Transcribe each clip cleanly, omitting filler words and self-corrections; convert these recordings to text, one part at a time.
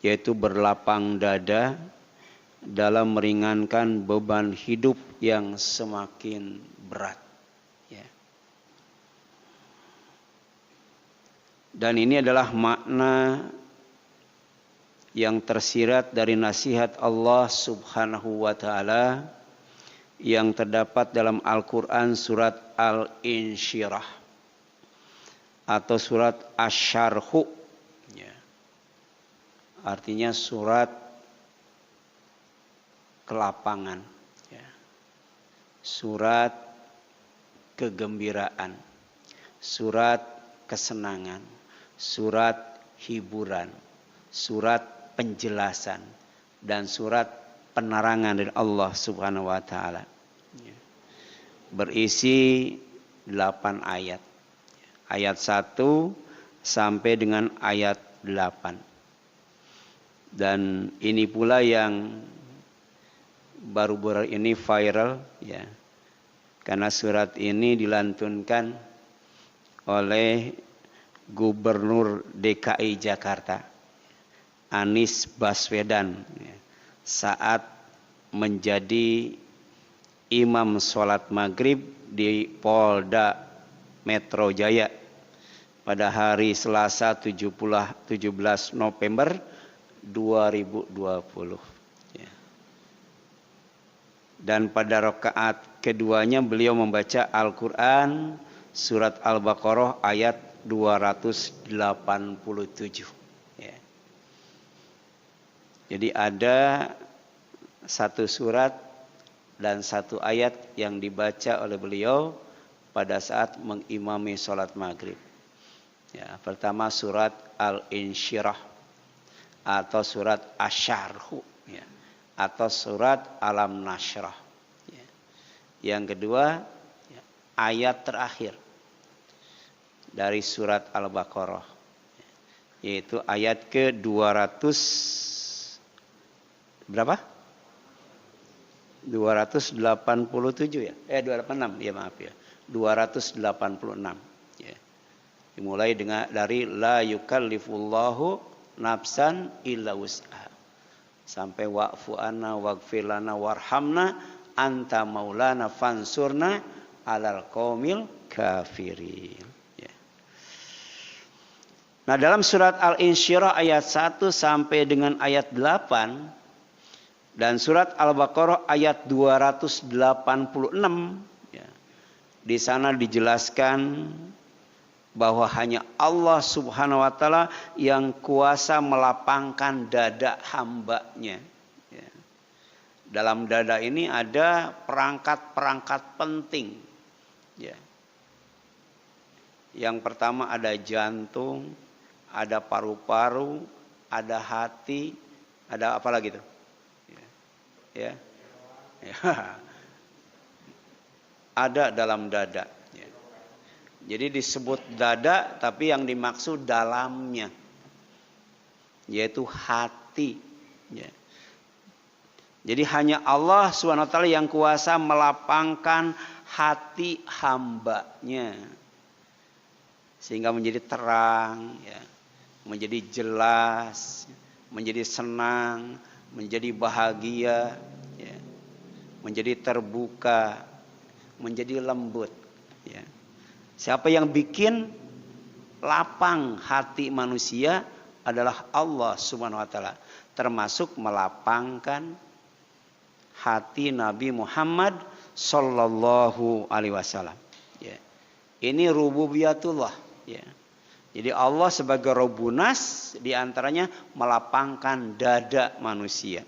yaitu berlapang dada dalam meringankan beban hidup yang semakin berat. Ya. Dan ini adalah makna yang tersirat dari nasihat Allah Subhanahu wa Ta'ala yang terdapat dalam Al-Quran surat Al-Insyirah atau surat Asy-Syarh. Ya. Artinya surat kelapangan, ya. Surat kegembiraan, surat kesenangan, surat hiburan, surat penjelasan, dan surat penerangan dari Allah Subhanahu wa Ta'ala. Ya. Berisi 8 ayat. Ayat 1 sampai dengan ayat 8. Dan ini pula yang baru-baru ini viral, ya. Karena surat ini dilantunkan oleh Gubernur DKI Jakarta, Anies Baswedan, ya, saat menjadi imam sholat maghrib di Polda Metro Jaya pada hari Selasa 17 November 2020. Ya. Dan pada rakaat keduanya beliau membaca Al-Quran surat Al-Baqarah ayat 287. Ya. Jadi ada satu surat dan satu ayat yang dibaca oleh beliau pada saat mengimami sholat maghrib. Ya, pertama surat Al-Insyirah atau surat Asy-Syarh, ya, atau surat Alam Nashrah. Ya. Yang kedua, ya, ayat terakhir dari surat Al-Baqarah, yaitu ayat ke-200 berapa? 287 ya? 286 ya, maaf ya. 286 ya. Dimulai dari la yukallifullahu nafsan illa wus'aha sampai wa'fu anna waghfir lana warhamna anta maulana fansurna alal qaumil kafirin. Ya. Nah, dalam surat Al-Insyirah ayat 1 sampai dengan ayat 8 dan surat Al-Baqarah ayat 286, ya, di sana dijelaskan bahwa hanya Allah Subhanahu wa Ta'ala yang kuasa melapangkan dada hambanya. Ya. Dalam dada ini ada perangkat-perangkat penting. Ya. Yang pertama ada jantung, ada paru-paru, ada hati, ada apa lagi tuh? Ya. Ya. Ada dalam dada. Ya. Jadi disebut dada, tapi yang dimaksud dalamnya, yaitu hati. Ya. Jadi hanya Allah SWT yang kuasa melapangkan hati hambanya, sehingga menjadi terang, ya, menjadi jelas, menjadi senang, menjadi bahagia, ya, menjadi terbuka, menjadi lembut. Ya. Siapa yang bikin lapang hati manusia adalah Allah Subhanahu wa Ta'ala, termasuk melapangkan hati Nabi Muhammad Sallallahu Alaihi Wasallam. Ya. Ini rububiyatullah. Ya. Jadi Allah sebagai Robbunas diantaranya melapangkan dada manusia.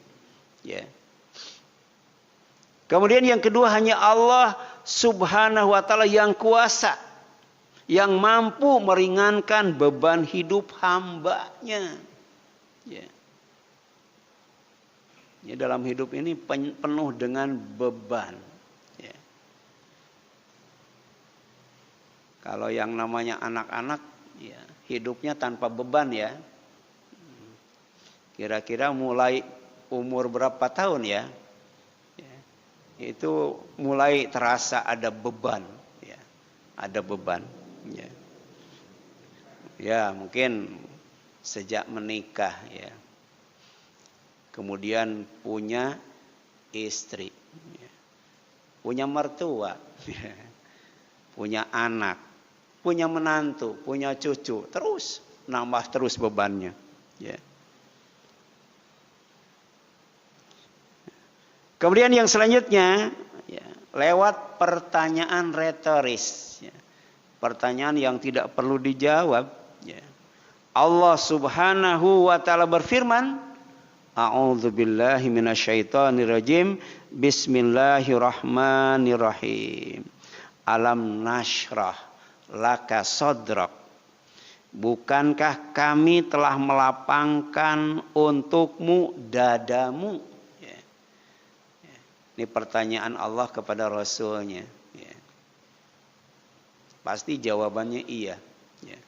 Ya. Kemudian yang kedua, hanya Allah Subhanahu wa Ta'ala yang kuasa, yang mampu meringankan beban hidup hambanya. Ya. Ya, dalam hidup ini penuh dengan beban. Ya. Kalau yang namanya anak-anak, ya, hidupnya tanpa beban, ya. Kira-kira mulai umur berapa tahun, ya? Ya. Itu mulai terasa ada beban, ya. Ada beban, ya. Ya, mungkin sejak menikah, ya. kemudian punya istri, punya mertua, punya anak, punya menantu, punya cucu, terus nambah terus bebannya. Ya. Kemudian yang selanjutnya, ya, lewat pertanyaan retoris, ya, pertanyaan yang tidak perlu dijawab. Ya. Allah Subhanahu wa Ta'ala berfirman, A'udzubillahi minasyaitonirrajim, Bismillahirrahmanirrahim. Alam nashrah laka sodrak. Bukankah kami telah melapangkan untukmu dadamu? Ya. Ya. Ini pertanyaan Allah kepada Rasulnya. Ya. Pasti jawabannya iya. Ya.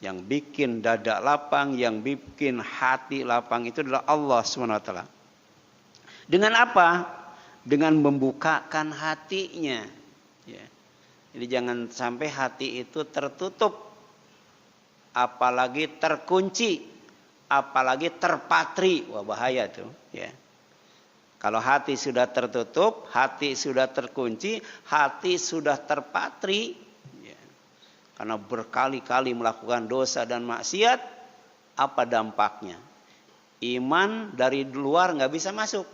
Yang bikin dada lapang, yang bikin hati lapang itu adalah Allah SWT. Dengan apa? Dengan membukakan hatinya. Ya. Jadi jangan sampai hati itu tertutup, apalagi terkunci, apalagi terpatri. Wah, bahaya tuh. Ya. Kalau hati sudah tertutup, hati sudah terkunci, hati sudah terpatri, karena berkali-kali melakukan dosa dan maksiat, apa dampaknya? Iman dari luar nggak bisa masuk,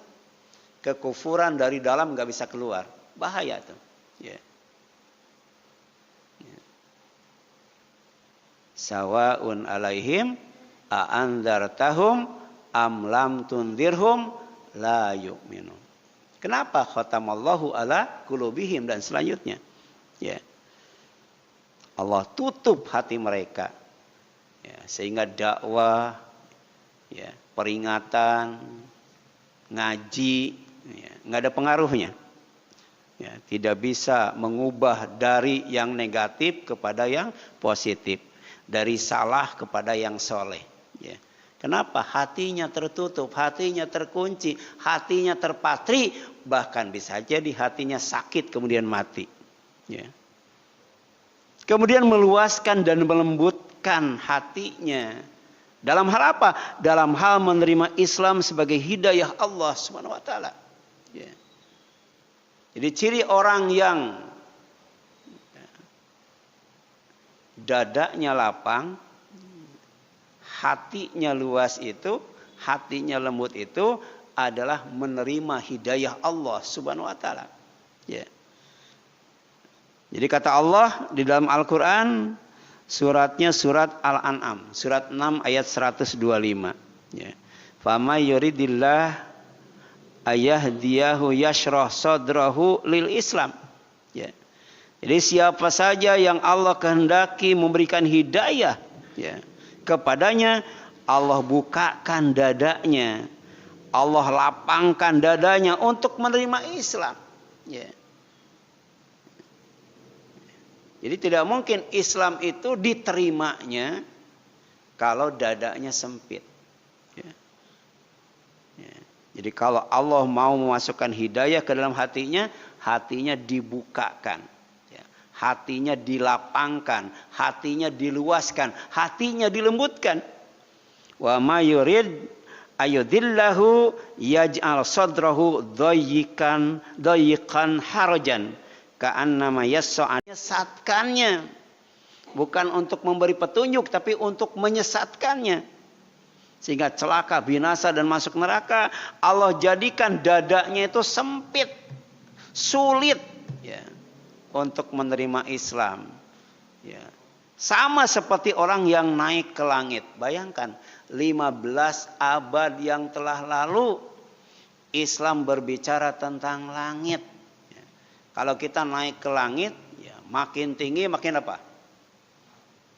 kekufuran dari dalam nggak bisa keluar, bahaya tuh. Ya. Ya. Sawaun alaihim a'andzartahum am lam tundirhum la yu'minun. Kenapa khatamallahu ala qulubihim dan selanjutnya? Ya. Allah tutup hati mereka, ya, sehingga dakwah, ya, peringatan, ngaji, ya, nggak ada pengaruhnya. Ya, tidak bisa mengubah dari yang negatif kepada yang positif, dari salah kepada yang soleh. Ya. Kenapa? Hatinya tertutup, hatinya terkunci, hatinya terpatri, bahkan bisa jadi hatinya sakit kemudian mati. Ya. Kemudian meluaskan dan melembutkan hatinya. Dalam hal apa? Dalam hal menerima Islam sebagai hidayah Allah Subhanahu wa Ta'ala. Ya. Jadi ciri orang yang dadanya lapang, hatinya luas itu, hatinya lembut itu adalah menerima hidayah Allah Subhanahu wa Ta'ala. Ya. Jadi kata Allah di dalam Al-Quran, suratnya surat Al-An'am, surat 6 ayat 125. Ya. Fama yuridillah ayahdiyahu yashrah sadrahu lil Islam. Ya. Jadi siapa saja yang Allah kehendaki memberikan hidayah, ya, kepadanya, Allah bukakan dadanya, Allah lapangkan dadanya untuk menerima Islam. Ya. Jadi tidak mungkin Islam itu diterimanya kalau dadanya sempit. Ya. Ya. Jadi kalau Allah mau memasukkan hidayah ke dalam hatinya, hatinya dibukakan, ya. Hatinya dilapangkan, hatinya diluaskan, hatinya dilembutkan. Wa ma yurid ayudillahu yaj'al sadrahu dayyikan harajan. Ka'annama yas'a'an, menyesatkannya, bukan untuk memberi petunjuk tapi untuk menyesatkannya sehingga celaka, binasa dan masuk neraka. Allah jadikan dadanya itu sempit, sulit, ya, untuk menerima Islam, ya. Sama seperti orang yang naik ke langit. Bayangkan 15 abad yang telah lalu Islam berbicara tentang langit. Kalau kita naik ke langit, ya, makin tinggi makin apa?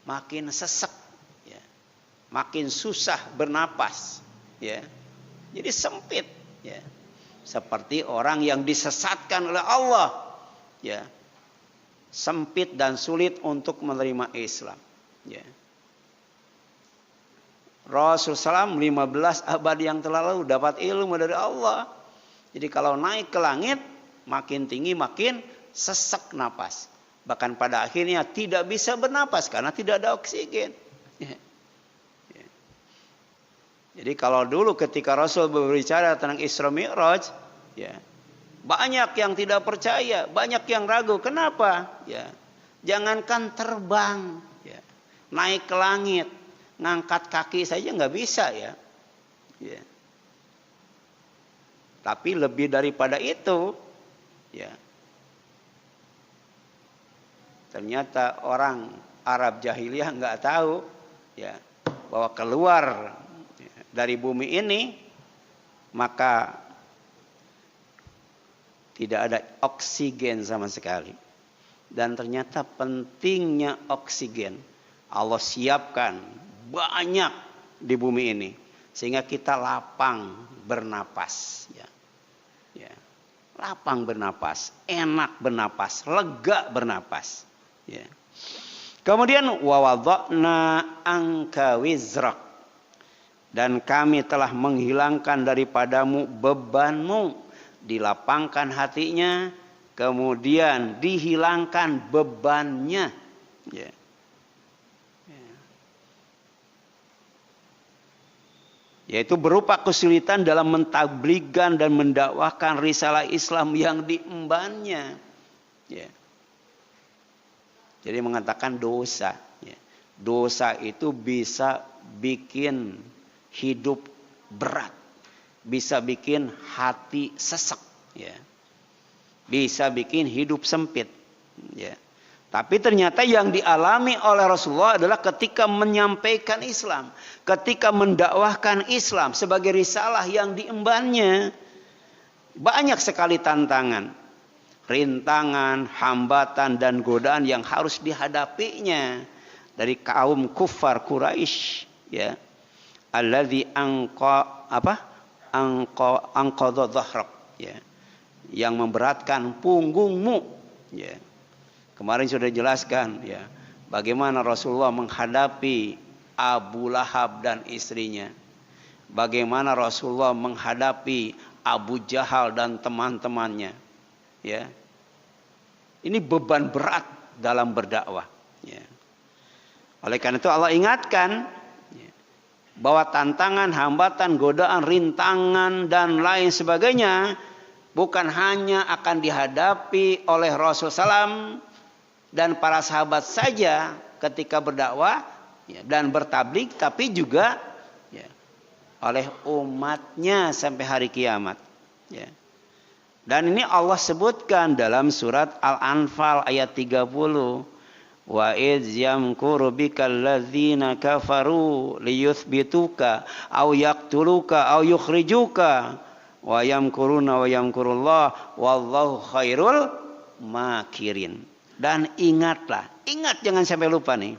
Makin sesek, ya. Makin susah bernapas, ya. Jadi sempit, ya. Seperti orang yang disesatkan oleh Allah, ya. Sempit dan sulit untuk menerima Islam, ya. Rasulullah SAW 15 abad yang telah lalu dapat ilmu dari Allah. Jadi kalau naik ke langit, makin tinggi makin sesek napas. Bahkan pada akhirnya tidak bisa bernapas karena tidak ada oksigen. Ya. Ya. Jadi kalau dulu ketika Rasul berbicara tentang Isra Mi'raj, ya, banyak yang tidak percaya, banyak yang ragu. Kenapa? Ya, jangankan terbang, ya, naik ke langit, ngangkat kaki saja nggak bisa, ya. Ya. Tapi lebih daripada itu, ya, ternyata orang Arab jahiliyah nggak tahu, ya, bahwa keluar dari bumi ini maka tidak ada oksigen sama sekali. Dan ternyata pentingnya oksigen Allah siapkan banyak di bumi ini sehingga kita lapang bernapas, ya. Ya. Lapang bernapas, enak bernapas, lega bernapas, ya. Kemudian wawadha'na anka wizrak, dan kami telah menghilangkan daripadamu bebanmu, dilapangkan hatinya, kemudian dihilangkan bebannya, ya. Yaitu berupa kesulitan dalam mentabligkan dan mendakwahkan risalah Islam yang diembannya, ya. Jadi mengatakan dosa, ya. Dosa itu bisa bikin hidup berat, bisa bikin hati sesek, ya. Bisa bikin hidup sempit, ya. Tapi ternyata yang dialami oleh Rasulullah adalah ketika menyampaikan Islam, ketika mendakwahkan Islam sebagai risalah yang diembannya, banyak sekali tantangan, rintangan, hambatan dan godaan yang harus dihadapinya dari kaum kufar Quraisy, ya. Alladzi anqadha dhahrak, ya. Yang memberatkan punggungmu, ya. Kemarin sudah dijelaskan, ya, bagaimana Rasulullah menghadapi Abu Lahab dan istrinya. Bagaimana Rasulullah menghadapi Abu Jahal dan teman-temannya, ya. Ini beban berat dalam berdakwah, ya. Oleh karena itu Allah ingatkan, ya, bahwa tantangan, hambatan, godaan, rintangan dan lain sebagainya bukan hanya akan dihadapi oleh Rasul SAW dan para sahabat saja ketika berdakwah, ya, dan bertabligh, tapi juga, ya, oleh umatnya sampai hari kiamat, ya. Dan ini Allah sebutkan dalam surat Al-Anfal ayat 30. Wa idz yamkuru bikal ladzina kafaru liyuthbituka aw yaqtuluka aw yukhrijuka wa yamkuruna wa yamkurullah wallahu khairul makirin. Dan ingatlah, ingat jangan sampai lupa nih.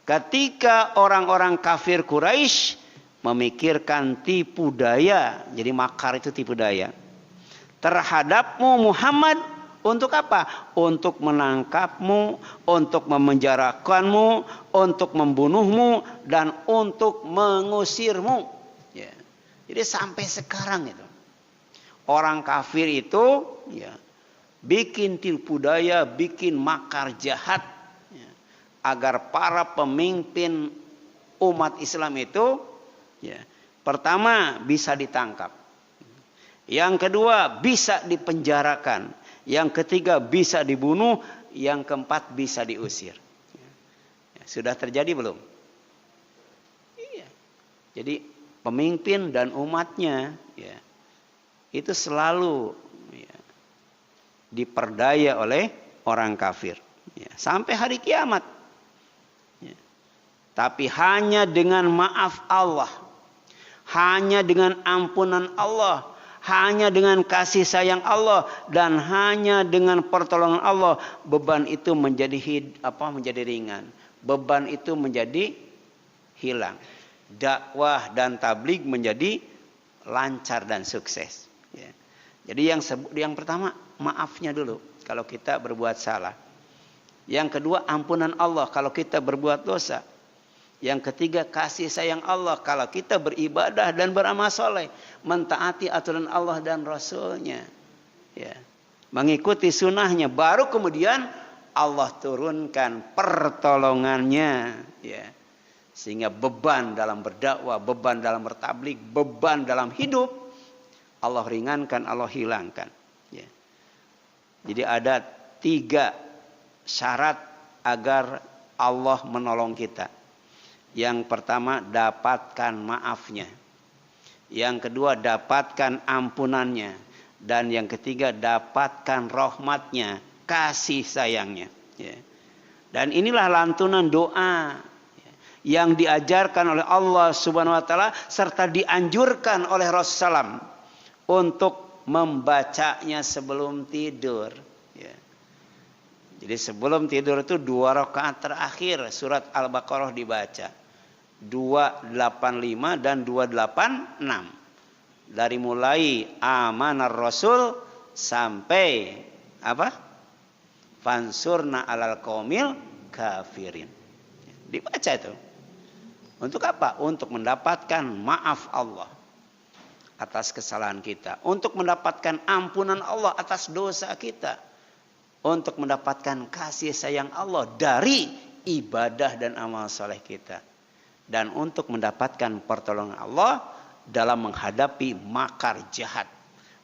Ketika orang-orang kafir Quraisy memikirkan tipu daya, jadi makar itu tipu daya, terhadapmu Muhammad, untuk apa? Untuk menangkapmu, untuk memenjarakanmu, untuk membunuhmu, dan untuk mengusirmu, ya. Jadi sampai sekarang itu orang kafir itu, ya, bikin tipu daya, bikin makar jahat, ya, agar para pemimpin umat Islam itu, ya, pertama bisa ditangkap, yang kedua bisa dipenjarakan, yang ketiga bisa dibunuh, yang keempat bisa diusir. Ya, sudah terjadi belum? Iya. Jadi pemimpin dan umatnya, ya, itu selalu, ya, diperdaya oleh orang kafir, ya, sampai hari kiamat, ya. Tapi hanya dengan maaf Allah, hanya dengan ampunan Allah, hanya dengan kasih sayang Allah, dan hanya dengan pertolongan Allah, beban itu menjadi ringan, beban itu menjadi hilang, dakwah dan tabligh menjadi lancar dan sukses, ya. Jadi yang pertama maafnya dulu kalau kita berbuat salah. Yang kedua ampunan Allah kalau kita berbuat dosa. Yang ketiga kasih sayang Allah kalau kita beribadah dan beramal soleh, mentaati aturan Allah dan Rasulnya, ya, mengikuti sunnahnya, baru kemudian Allah turunkan pertolongannya, ya. Sehingga beban dalam berdakwah, beban dalam bertablik, beban dalam hidup Allah ringankan, Allah hilangkan. Ya. Jadi ada 3 syarat agar Allah menolong kita. Yang pertama, dapatkan maafnya. Yang kedua, dapatkan ampunannya. Dan yang ketiga, dapatkan rahmatnya, kasih sayangnya. Ya. Dan inilah lantunan doa yang diajarkan oleh Allah Subhanahu wa taala serta dianjurkan oleh Rasulullah untuk membacanya sebelum tidur. Ya. Jadi sebelum tidur itu 2 rakaat terakhir surat Al-Baqarah dibaca. 285 dan 286. Dari mulai amanar rasul sampai apa? Fansurna alal qaumil kafirin. Dibaca itu. Untuk apa? Untuk mendapatkan maaf Allah atas kesalahan kita. Untuk mendapatkan ampunan Allah atas dosa kita. Untuk mendapatkan kasih sayang Allah dari ibadah dan amal soleh kita. Dan untuk mendapatkan pertolongan Allah dalam menghadapi makar jahat.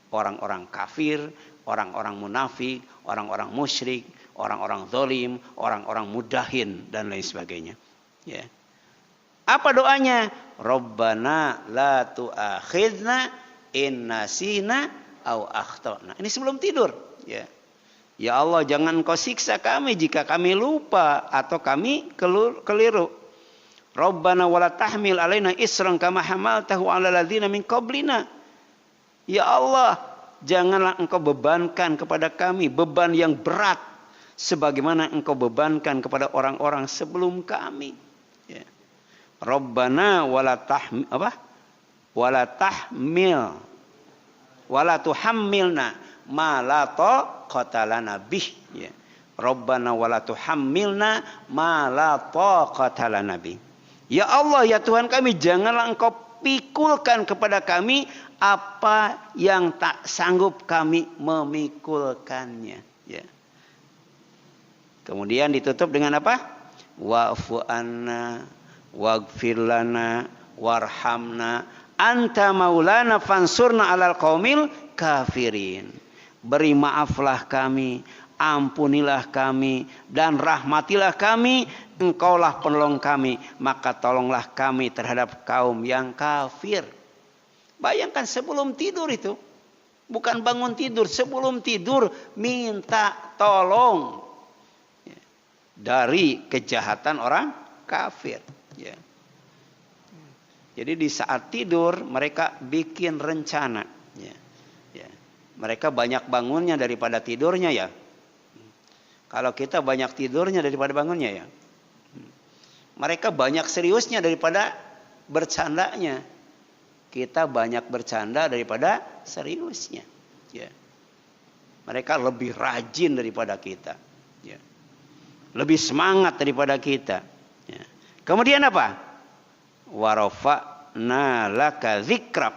Orang-orang kafir, orang-orang munafik, orang-orang musyrik, orang-orang zalim, orang-orang mudahin dan lain sebagainya. Ya. Apa doanya? Rabbana la tu'akhidna in nasina au akhtana. Ini sebelum tidur, ya. Ya Allah, jangan Engkau siksa kami jika kami lupa atau kami keliru. Rabbana wala tahmil alaina isran kama hamaltahu 'alal ladzina min qablina. Ya Allah, janganlah Engkau bebankan kepada kami beban yang berat sebagaimana Engkau bebankan kepada orang-orang sebelum kami. Ya. Rabbana wala tuhammilna ma la taqata lana bih. Ya. Rabbana wala tuhammilna ma la taqata lana bih. Ya Allah, ya Tuhan kami, janganlah Engkau pikulkan kepada kami apa yang tak sanggup kami memikulkannya. Ya. Kemudian ditutup dengan apa? Wa'fu anna waghfir lana warhamna anta maulana fansurna alal qaumil kafirin. Beri maaflah kami, ampunilah kami, dan rahmatilah kami. Engkaulah penolong kami, maka tolonglah kami terhadap kaum yang kafir. Bayangkan sebelum tidur itu, bukan bangun tidur, sebelum tidur minta tolong dari kejahatan orang kafir. Ya. Jadi di saat tidur mereka bikin rencana. Ya. Ya. Mereka banyak bangunnya daripada tidurnya ya. Kalau kita banyak tidurnya daripada bangunnya ya. Mereka banyak seriusnya daripada bercandanya. Kita banyak bercanda daripada seriusnya. Ya. Mereka lebih rajin daripada kita. Ya. Lebih semangat daripada kita. Ya. Kemudian apa? Warafa'na laka dzikrak,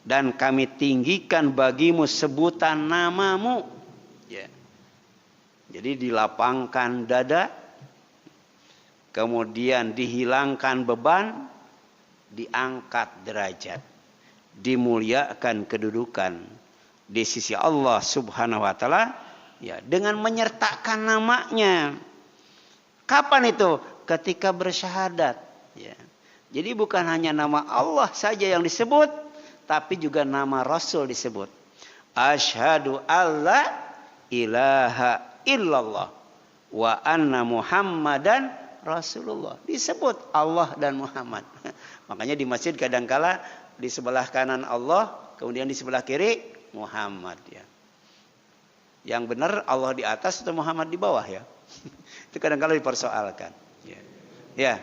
dan kami tinggikan bagimu sebutan namamu. Ya. Jadi dilapangkan dada, kemudian dihilangkan beban, diangkat derajat, dimuliakan kedudukan di sisi Allah Subhanahu wa taala ya, dengan menyertakan namanya. Kapan itu? Ketika bersyahadat ya. Jadi bukan hanya nama Allah saja yang disebut, tapi juga nama Rasul disebut. Asyhadu alla ilaha illallah wa anna Muhammadan Rasulullah. Disebut Allah dan Muhammad. Makanya di masjid kadangkala di sebelah kanan Allah, kemudian di sebelah kiri Muhammad ya. Yang benar Allah di atas atau Muhammad di bawah ya. Itu kadangkala dipersoalkan. Ya. Ya.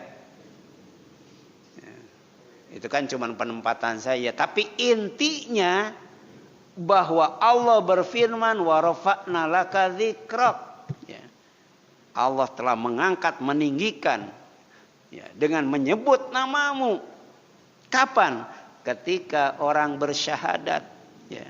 Itu kan cuma penempatan saya, tapi intinya bahwa Allah berfirman wa rafa'na laka dzikrak. Ya. Allah telah mengangkat, meninggikan ya, dengan menyebut namamu. Kapan? Ketika orang bersyahadat. Ya.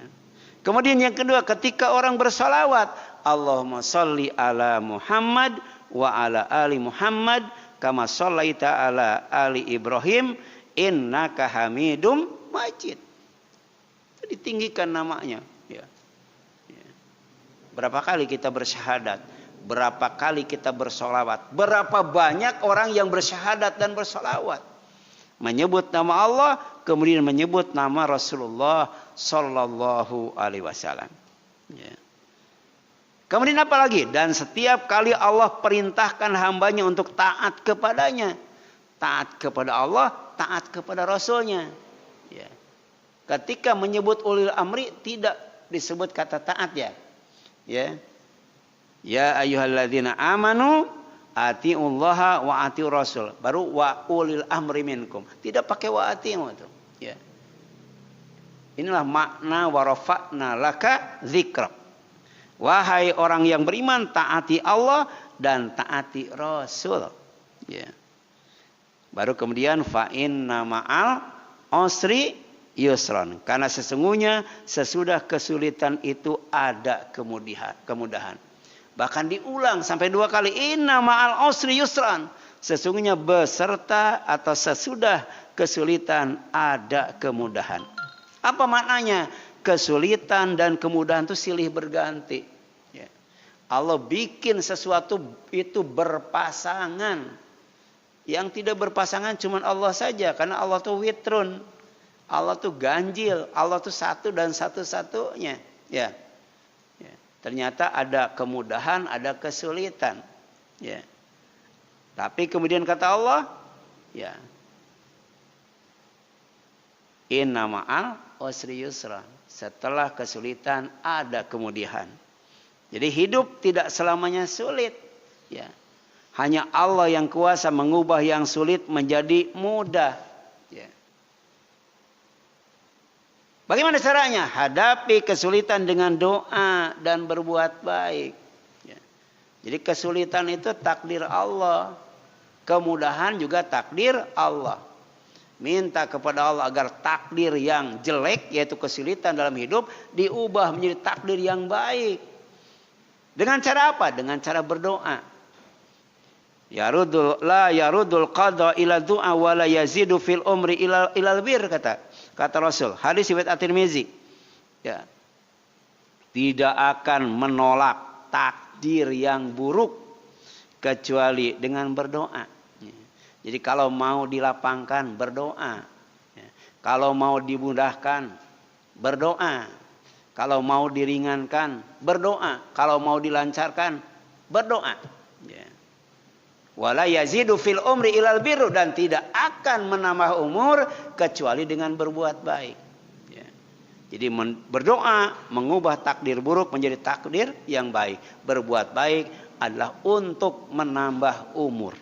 Kemudian yang kedua, ketika orang bersalawat. Allahumma sholli ala Muhammad wa ala ali Muhammad kama shallaita ala ali Ibrahim innaka Hamidum Majid. Itu ditinggikan namanya, ya. Berapa kali kita bersyahadat, berapa kali kita bersolawat, berapa banyak orang yang bersyahadat dan bersolawat, menyebut nama Allah, kemudian menyebut nama Rasulullah Sallallahu Alaihi Wasallam. Ya. Kemudian apa lagi? Dan setiap kali Allah perintahkan hambanya untuk taat kepadanya, taat kepada Allah, taat kepada Rasulnya. Ya. Ketika menyebut ulil amri tidak disebut kata taat, ya. Ya. Ya ayyuhalladzina amanu atiullaha wa atiu rasul. Baru wa ulil amri minkum. Tidak pakai wa atiu itu. Ya. Inilah makna wa rafa'na laka dzikrak. Wahai orang yang beriman, taati Allah dan taati Rasul. Ya. Baru kemudian fa inna ma'al usri yusran. Karena sesungguhnya sesudah kesulitan itu ada kemudahan. Bahkan diulang sampai 2 kali. Inna ma'al usri yusran. Sesungguhnya beserta atau sesudah kesulitan ada kemudahan. Apa maknanya? Kesulitan dan kemudahan itu silih berganti. Ya. Allah bikin sesuatu itu berpasangan. Yang tidak berpasangan cuma Allah saja. Karena Allah itu witrun. Allah itu ganjil. Allah itu satu dan satu-satunya. Ya. Ya. Ternyata ada kemudahan, ada kesulitan. Ya. Tapi kemudian kata Allah, ya. Inna ma'al usri yusra. Setelah kesulitan ada kemudahan. Jadi hidup tidak selamanya sulit. Ya. Hanya Allah yang kuasa mengubah yang sulit menjadi mudah. Ya. Bagaimana caranya? Hadapi kesulitan dengan doa dan berbuat baik. Ya. Jadi kesulitan itu takdir Allah. Kemudahan juga takdir Allah. Minta kepada Allah agar takdir yang jelek, yaitu kesulitan dalam hidup, diubah menjadi takdir yang baik. Dengan cara apa? Dengan cara berdoa. La yarudul qadha ila du'a wa la yazidu fil umri ilal bir, kata Rasul. Hadis riwayat At-Tirmizi. Ya. Tidak akan menolak takdir yang buruk kecuali dengan berdoa. Jadi kalau mau dilapangkan, berdoa. Kalau mau dimudahkan, berdoa. Kalau mau diringankan, berdoa. Kalau mau dilancarkan, berdoa. Wala yazidu fil umri ilal birru, dan tidak akan menambah umur kecuali dengan berbuat baik. Jadi berdoa mengubah takdir buruk menjadi takdir yang baik. Berbuat baik adalah untuk menambah umur.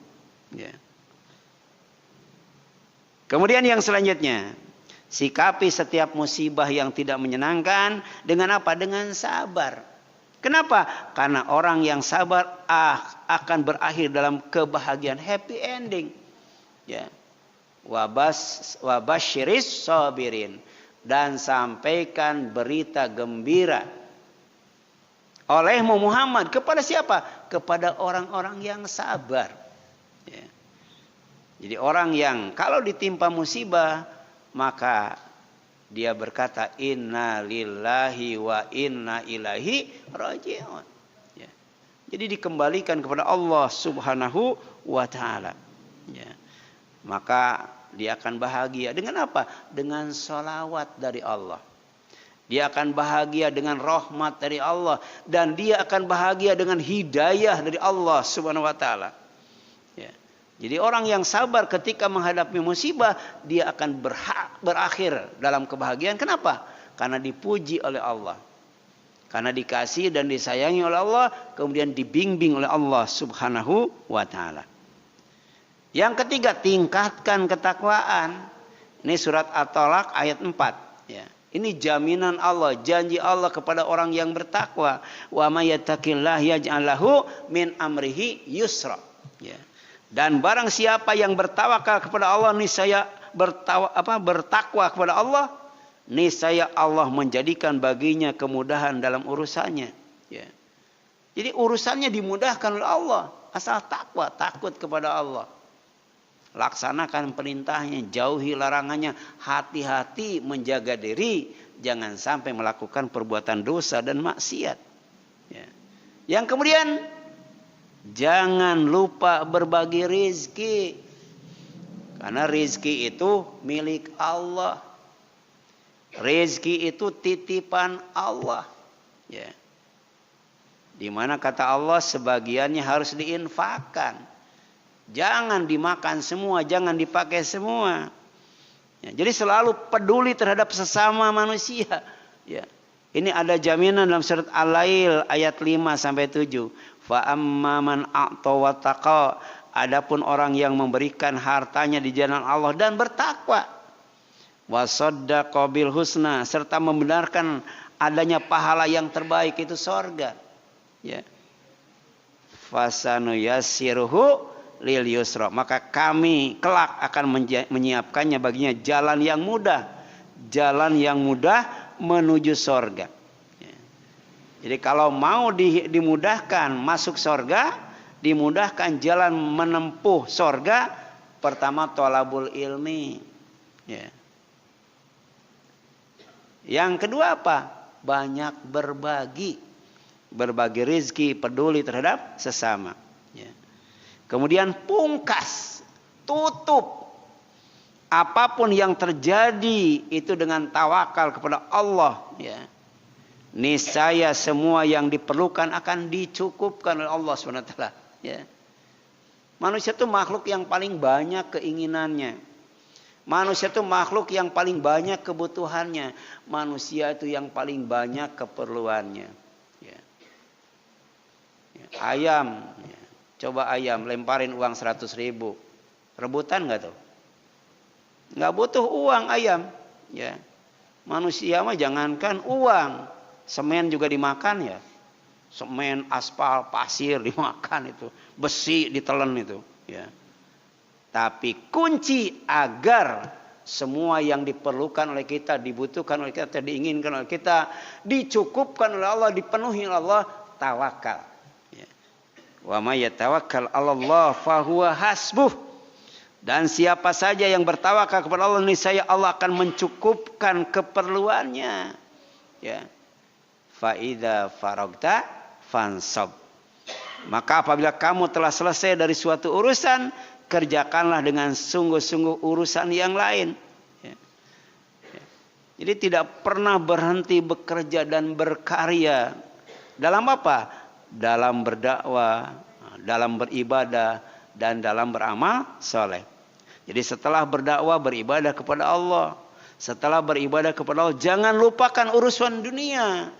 Kemudian yang selanjutnya, sikapi setiap musibah yang tidak menyenangkan dengan apa? Dengan sabar. Kenapa? Karena orang yang sabar akan berakhir dalam kebahagiaan, happy ending. Ya. Wabasyiris sabirin, dan sampaikan berita gembira olehmu Muhammad kepada siapa? Kepada orang-orang yang sabar. Ya. Jadi orang yang kalau ditimpa musibah, maka dia berkata inna lillahi wa inna ilaihi raji'un. Ya. Jadi dikembalikan kepada Allah Subhanahu wa taala. Ya. Maka dia akan bahagia dengan apa? Dengan sholawat dari Allah. Dia akan bahagia dengan rahmat dari Allah, dan dia akan bahagia dengan hidayah dari Allah Subhanahu wa taala. Jadi orang yang sabar ketika menghadapi musibah, dia akan berakhir dalam kebahagiaan. Kenapa? Karena dipuji oleh Allah. Karena dikasih dan disayangi oleh Allah, kemudian dibimbing oleh Allah Subhanahu wa taala. Yang ketiga, tingkatkan ketakwaan. Ini surat At-Talaq ayat 4. Ya. Ini jaminan Allah, janji Allah kepada orang yang bertakwa. Wa may yattaqillaha yaj'al lahu min amrihi yusra. Ya. Dan barang siapa yang bertawakal kepada Allah, niscaya bertakwa kepada Allah, niscaya Allah menjadikan baginya kemudahan dalam urusannya. Ya. Jadi urusannya dimudahkan oleh Allah, asal takwa, takut kepada Allah. Laksanakan perintahnya, jauhi larangannya. Hati-hati menjaga diri, jangan sampai melakukan perbuatan dosa dan maksiat. Ya. Yang kemudian, jangan lupa berbagi rezeki. Karena rezeki itu milik Allah. Rezeki itu titipan Allah. Ya. Di mana kata Allah sebagiannya harus diinfakkan. Jangan dimakan semua, jangan dipakai semua. Ya, jadi selalu peduli terhadap sesama manusia. Ya. Ini ada jaminan dalam surat Al-Lail ayat 5 sampai 7. Fa amma man a'ta wa taqa. Adapun orang yang memberikan hartanya di jalan Allah dan bertakwa. Wa saddaqa bil husna, serta membenarkan adanya pahala yang terbaik, itu sorga. Ya. Fasanu yassiruhu lil yusra, maka kami kelak akan menyiapkannya baginya jalan yang mudah menuju sorga. Ya. Jadi kalau mau dimudahkan masuk sorga, dimudahkan jalan menempuh sorga, pertama thalabul ilmi. Ya. Yang kedua apa? Banyak berbagi rezeki, peduli terhadap sesama. Ya. Kemudian pungkas, tutup apapun yang terjadi itu dengan tawakal kepada Allah. Ya. Niscaya semua yang diperlukan akan dicukupkan oleh Allah SWT. Ya. Manusia itu makhluk yang paling banyak keinginannya. Manusia itu makhluk yang paling banyak kebutuhannya. Manusia itu yang paling banyak keperluannya. Ya. Ya. Ayam, ya. Coba ayam lemparin uang 100.000, rebutan nggak tuh? Nggak butuh uang ayam. Ya. Manusia mah jangankan uang, semen juga dimakan ya. Semen, aspal, pasir dimakan itu, besi ditelan itu. Ya. Tapi kunci agar semua yang diperlukan oleh kita, dibutuhkan oleh kita, diinginkan oleh kita, dicukupkan oleh Allah, dipenuhi oleh Allah, tawakal. Ya. Wa may yatawakkal 'alallah fahuwa hasbuh. Dan siapa saja yang bertawakal kepada Allah, niscaya Allah akan mencukupkan keperluannya. Ya. Fa idza faragta fansab. Maka apabila kamu telah selesai dari suatu urusan, kerjakanlah dengan sungguh-sungguh urusan yang lain. Ya. Ya. Jadi tidak pernah berhenti bekerja dan berkarya. Dalam apa? Dalam berdakwah, dalam beribadah, dan dalam beramal soleh. Jadi setelah berdakwah, beribadah kepada Allah. Setelah beribadah kepada Allah, jangan lupakan urusan dunia.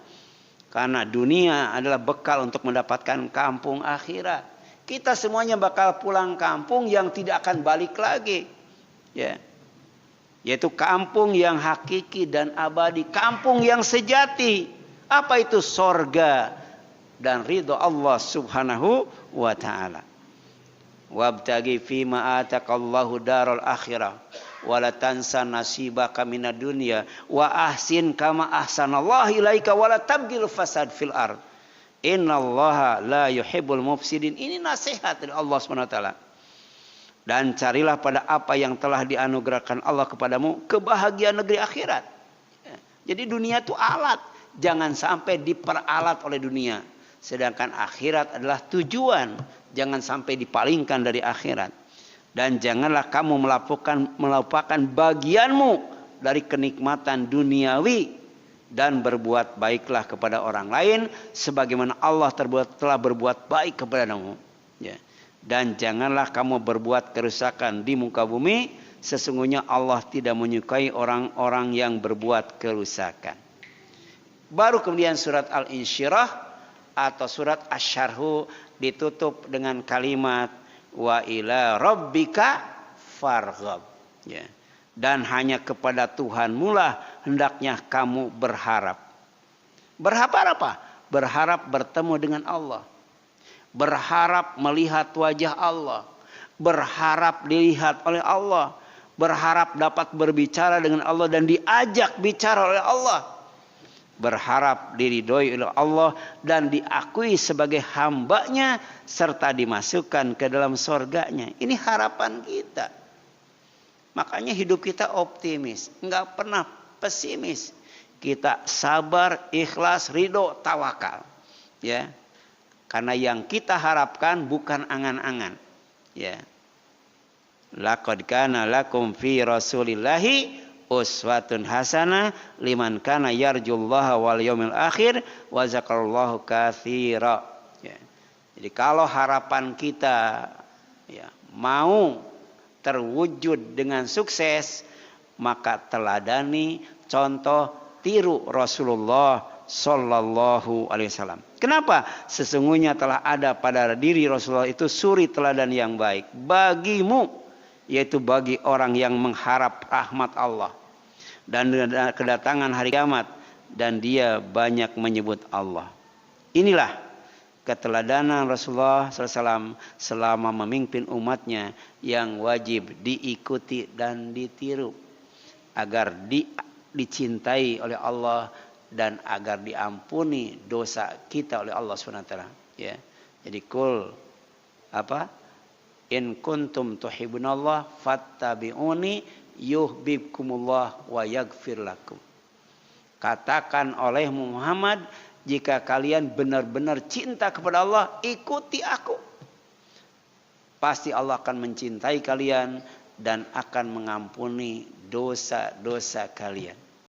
Karena dunia adalah bekal untuk mendapatkan kampung akhirat. Kita semuanya bakal pulang kampung yang tidak akan balik lagi. Ya. Yaitu kampung yang hakiki dan abadi. Kampung yang sejati. Apa itu? Sorga dan ridho Allah subhanahu wa ta'ala. Wabtagi fima atakallahu daral akhirah. Wala tansa nasibaka minad dunya. Wa ahsin kama ahsanallahu ilaika. Wala tabgil fasad fil ard. Innallaha la yuhibbul mufsidin. Ini nasihat dari Allah SWT. Dan carilah pada apa yang telah dianugerahkan Allah kepadamu kebahagiaan negeri akhirat. Jadi dunia itu alat, jangan sampai diperalat oleh dunia. Sedangkan akhirat adalah tujuan, jangan sampai dipalingkan dari akhirat. Dan janganlah kamu melupakan bagianmu dari kenikmatan duniawi. Dan berbuat baiklah kepada orang lain sebagaimana Allah telah berbuat baik kepadamu. Ya. Dan janganlah kamu berbuat kerusakan di muka bumi. Sesungguhnya Allah tidak menyukai orang-orang yang berbuat kerusakan. Baru kemudian surat Al-Insyirah atau surat Asy-Syarh ditutup dengan kalimat wa ila rabbika farghab. Ya. Dan hanya kepada Tuhanmu lah hendaknya kamu berharap. Berharap apa? Berharap bertemu dengan Allah. Berharap melihat wajah Allah. Berharap dilihat oleh Allah. Berharap dapat berbicara dengan Allah dan diajak bicara oleh Allah. Berharap diridhoi oleh Allah dan diakui sebagai hambanya serta dimasukkan ke dalam surganya. Ini harapan kita. Makanya hidup kita optimis, nggak pernah pesimis. Kita sabar, ikhlas, ridho, tawakal. Ya. Karena yang kita harapkan bukan angan-angan. Ya. Laqad kana lakum fi Rasulillahi uswatun hasanah liman kana yarjullaha wal yaumil akhir wa zakarallahu katsira. Ya. Jadi kalau harapan kita ya mau terwujud dengan sukses, maka teladani, contoh, tiru Rasulullah Sallallahu Alaihi Wasallam. Kenapa? Sesungguhnya telah ada pada diri Rasulullah itu suri teladan yang baik bagimu, yaitu bagi orang yang mengharap rahmat Allah dan kedatangan hari kiamat, dan dia banyak menyebut Allah. Inilah keteladanan Rasulullah SAW selama memimpin umatnya yang wajib diikuti dan ditiru agar dicintai oleh Allah dan agar diampuni dosa kita oleh Allah SWT. Ya. Jadi in kuntum tuhibbunallah fattabi'uni yuhibbukumullah wa yaghfir lakum. Katakan oleh Muhammad, jika kalian benar-benar cinta kepada Allah, ikuti aku. Pasti Allah akan mencintai kalian dan akan mengampuni dosa-dosa kalian.